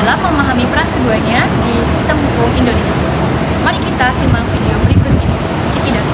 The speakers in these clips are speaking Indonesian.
dalam memahami peran keduanya di sistem hukum Indonesia. Mari kita simak video berikut ini. Check it out.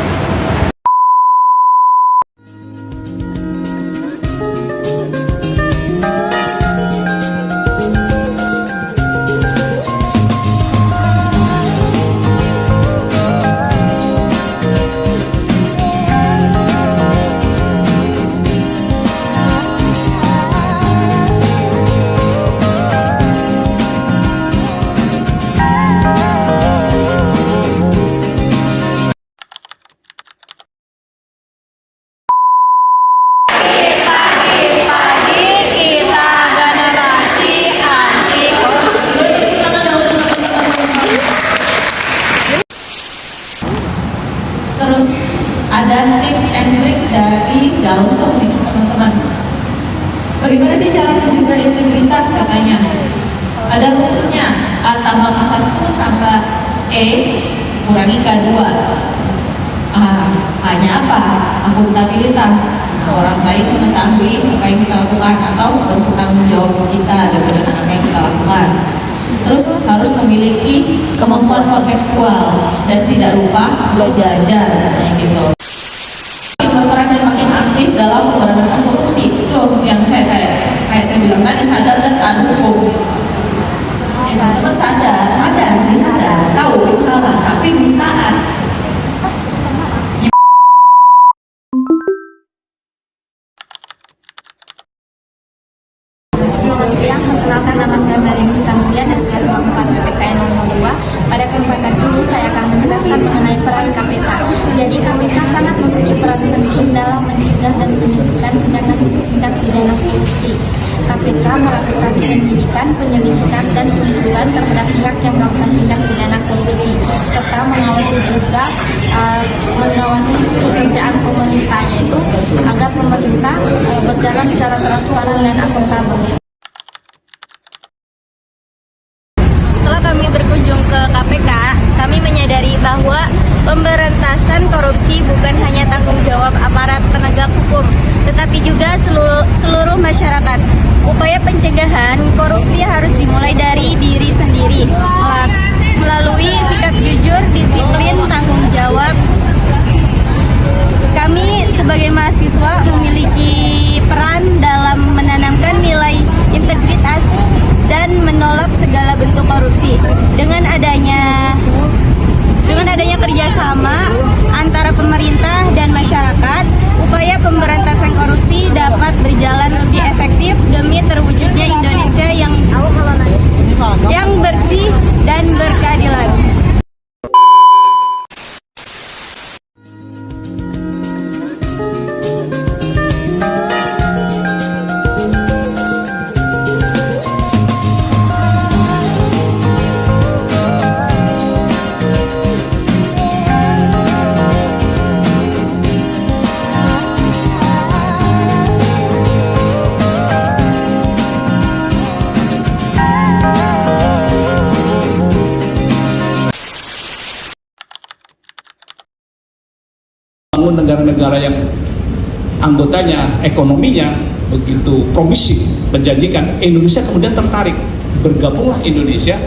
Terus ada tips and trick dari Gallup nih teman-teman. Bagaimana sih cara menjaga integritas katanya? Ada rumusnya, A tambah K1 tambah E kurangi K2. A-nya apa? Akuntabilitas. Orang lain mengetahui apa yang kita lakukan atau bentuk tanggung jawab kita dengan apa yang kita lakukan. Terus harus memiliki kemampuan kontekstual dan tidak lupa belajar katanya gitu. Berperan dan makin aktif dalam pemberantasan korupsi. Itu yang kayak saya bilang tadi, sadar dan taat hukum. Teman-teman sadar sih, tahu itu salah, tapi belum taat. Selamat siang, perkenalkan nama saya Mary Mulia dari kelas 4 PPKN nomor 2. Pada kesempatan ini saya akan menjelaskan mengenai peran KPK. Jadi KPK sangat memiliki peran penting dalam mencegah dan penyelidikan tindak pidana korupsi. KPK melakukan penyidikan, penyelidikan, dan penuntutan terhadap pihak yang melakukan tindak pidana korupsi, serta mengawasi juga mengawasi pekerjaan pemerintah, yaitu agar pemerintah berjalan secara transparan dan akuntabel. Setelah kami berkunjung ke KPK, kami menyadari bahwa pemberantasan korupsi bukan hanya tanggung jawab aparat penegak hukum, tetapi juga seluruh masyarakat. Upaya pencegahan korupsi harus dimulai dari diri sendiri, melalui sikap jujur, disiplin, tanggung jawab. Kami sebagai mahasiswa memiliki peran dalam menanamkan nilai integritas dan menolak segala bentuk korupsi. Dengan adanya kerjasama antara pemerintah dan masyarakat, upaya pemberantasan korupsi dapat berjalan lebih efektif demi terwujudnya Indonesia yang bersih dan berkeadilan. Negara-negara yang anggotanya, ekonominya begitu promising, menjanjikan, Indonesia kemudian tertarik. Bergabunglah Indonesia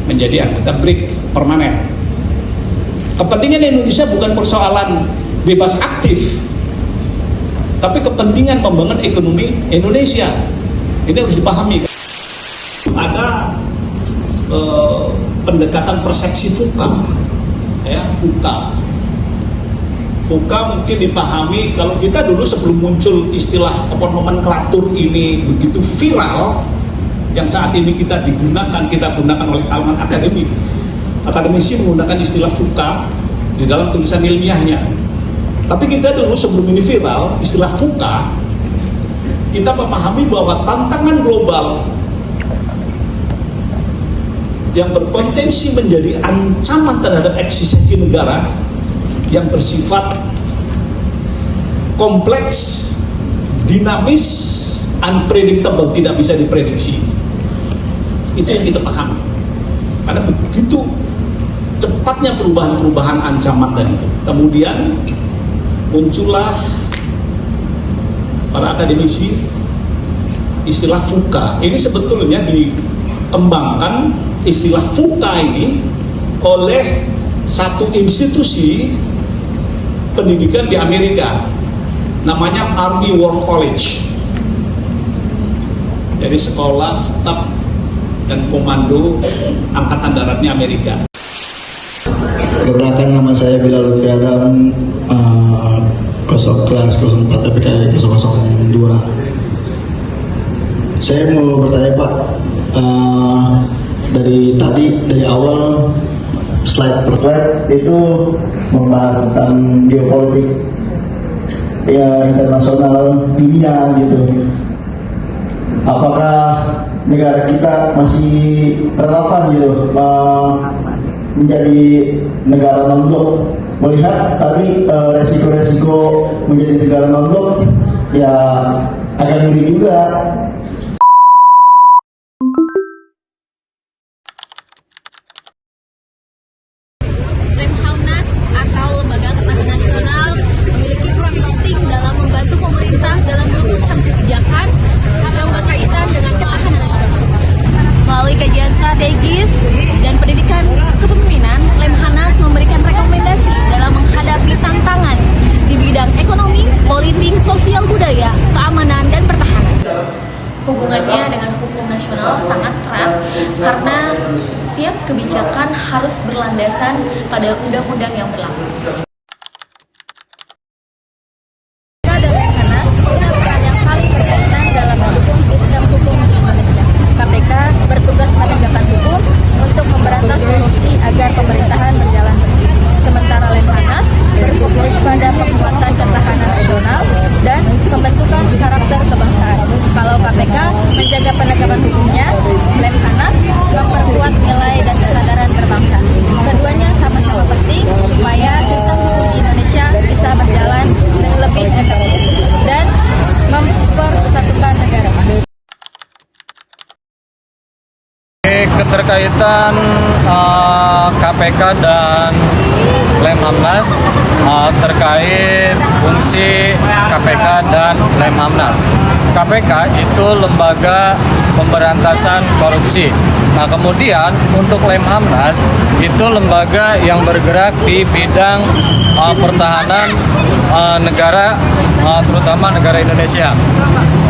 menjadi anggota BRIC permanen. Kepentingan Indonesia bukan persoalan bebas aktif, tapi kepentingan membangun ekonomi Indonesia. Ini harus dipahami. Ada pendekatan persepsi VUCA, ya, VUCA. VUCA mungkin dipahami kalau kita dulu sebelum muncul istilah nomenklatur ini begitu viral, yang saat ini kita gunakan oleh kalangan akademisi menggunakan istilah VUCA di dalam tulisan ilmiahnya. Tapi kita dulu sebelum ini viral, istilah VUCA, kita memahami bahwa tantangan global yang berpotensi menjadi ancaman terhadap eksistensi negara yang bersifat kompleks, dinamis, unpredictable, tidak bisa diprediksi. Itu yang kita pahami. Karena begitu cepatnya perubahan ancaman dan itu. Kemudian muncullah para akademisi istilah VUCA. Ini sebetulnya dikembangkan istilah VUCA ini oleh satu institusi pendidikan di Amerika, namanya Army War College. Jadi sekolah staf dan komando Angkatan Daratnya Amerika. Perkenalkan, nama saya Bilal Lutfi Adam, kelas 04 PPK 002. Saya mau bertanya Pak, dari awal slide per slide itu membahas tentang geopolitik ya internasional dunia gitu. Apakah negara kita masih relevan gitu menjadi negara non-blok? Melihat tadi resiko-resiko menjadi negara non-blok ya agak ngeri juga. Lemhanas atau Lembaga Ketahanan Nasional memiliki peran penting dalam membantu pemerintah dalam merumuskan kebijakan yang berkaitan dengan ketahanan nasional. Melalui kajian strategis dan pendidikan kepemimpinan, Lemhanas memberikan rekomendasi dalam menghadapi tantangan di bidang ekonomi, politik, sosial budaya, keamanan, dan pertahanan. Hubungannya dengan hukum nasional sangat erat karena setiap kebijakan harus berlandasan pada undang-undang yang berlaku. KPK dan Lemhanas punya peran yang saling berkaitan dalam mendukung sistem hukum di Indonesia. KPK bertugas penegakan hukum untuk memberantas korupsi agar pemerintahan berjalan bersih. Sementara Lemhanas berfokus pada penguatan ketahanan nasional dan pembentukan karakter kebangsaan. Kalau KPK menjaga penegakan hukumnya, Lemhanas memperkuat nilai dan kesadaran berbangsa. Keduanya sama-sama penting supaya sistem hukum di Indonesia bisa berjalan dengan lebih efektif dan mempersatukan negara. Keterkaitan KPK dan Lemhanas terkait fungsi KPK dan Lemhanas. KPK itu lembaga pemberantasan korupsi. Nah, kemudian untuk Lemhanas itu lembaga yang bergerak di bidang pertahanan negara, terutama negara Indonesia.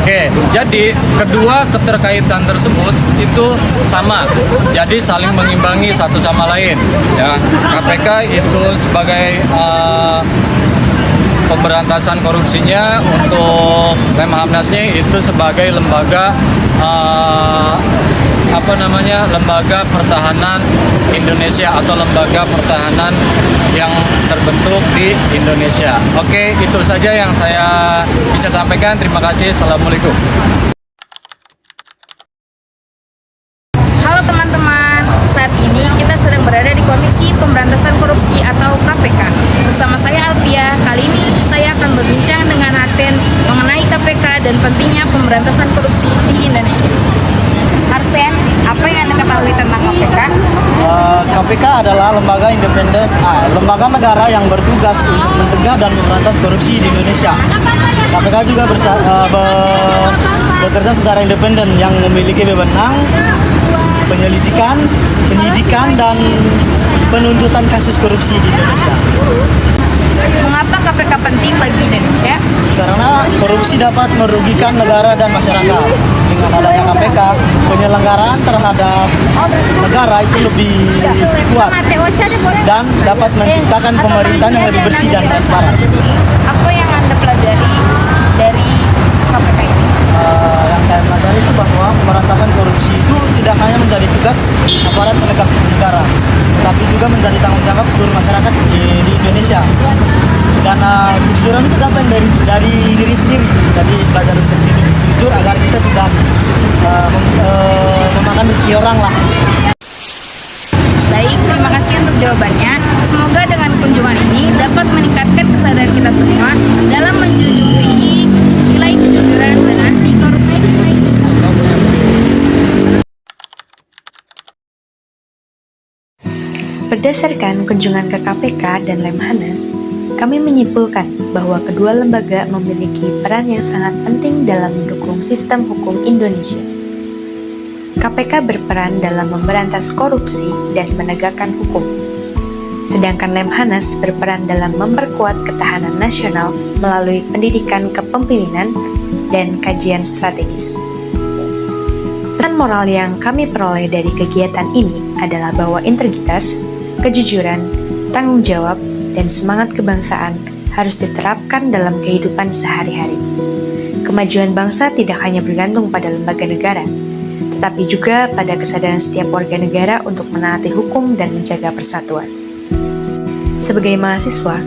Oke, jadi kedua keterkaitan tersebut itu sama, jadi saling mengimbangi satu sama lain. Ya, KPK itu sebagai pemberantasan korupsinya, untuk Lemhanasnya itu sebagai lembaga lembaga pertahanan Indonesia atau lembaga pertahanan yang terbentuk di Indonesia. Oke, itu saja yang saya bisa sampaikan. Terima kasih. Assalamualaikum. Halo teman-teman, saat ini kita sedang berada di Komisi Pemberantasan Korupsi atau KPK. Bersama saya Alfia, kali ini saya akan berbincang dengan Arsen mengenai KPK dan pentingnya pemberantasan korupsi di Indonesia. Arsen, apa yang Anda ketahui tentang KPK? KPK adalah lembaga independen, lembaga negara yang bertugas untuk mencegah dan memberantas korupsi di Indonesia. KPK juga bekerja secara independen yang memiliki wewenang penyelidikan, penyidikan, dan penuntutan kasus korupsi di Indonesia. Mengapa KPK penting bagi Indonesia? Karena korupsi dapat merugikan negara dan masyarakat. Dengan adanya KPK, penyelenggaraan terhadap negara itu lebih kuat dan dapat menciptakan pemerintahan yang lebih bersih dan transparan. Apa yang Anda pelajari dari KPK ini? Yang saya pelajari itu bahwa pemberantasan korupsi itu tidak hanya menjadi tugas aparat penegak hukum negara, tapi juga menjadi tanggung jawab seluruh masyarakat di Indonesia. Dan kejujuran itu datang dari diri sendiri. Jadi belajar untuk hidup jujur agar kita tidak memakan rezeki orang lah. Baik, terima kasih untuk jawabannya. Semoga dengan kunjungan ini dapat meningkatkan kesadaran kita semua dalam menjunjung tinggi nilai kejujuran dan anti korupsi. Berdasarkan kunjungan ke KPK dan Lemhanas, kami menyimpulkan bahwa kedua lembaga memiliki peran yang sangat penting dalam mendukung sistem hukum Indonesia. KPK berperan dalam memberantas korupsi dan menegakkan hukum. Sedangkan Lemhanas berperan dalam memperkuat ketahanan nasional melalui pendidikan kepemimpinan dan kajian strategis. Pesan moral yang kami peroleh dari kegiatan ini adalah bahwa integritas, kejujuran, tanggung jawab, dan semangat kebangsaan harus diterapkan dalam kehidupan sehari-hari. Kemajuan bangsa tidak hanya bergantung pada lembaga negara, tetapi juga pada kesadaran setiap warga negara untuk menaati hukum dan menjaga persatuan. Sebagai mahasiswa,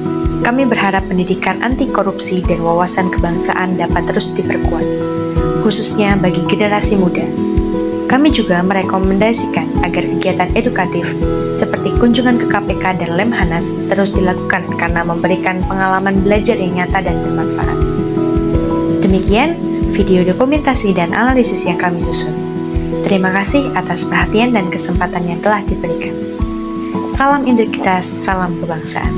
kami berharap pendidikan anti korupsi dan wawasan kebangsaan dapat terus diperkuat, khususnya bagi generasi muda. Kami juga merekomendasikan agar kegiatan edukatif seperti kunjungan ke KPK dan Lemhanas terus dilakukan karena memberikan pengalaman belajar yang nyata dan bermanfaat. Demikian video dokumentasi dan analisis yang kami susun. Terima kasih atas perhatian dan kesempatan yang telah diberikan. Salam integritas, salam kebangsaan.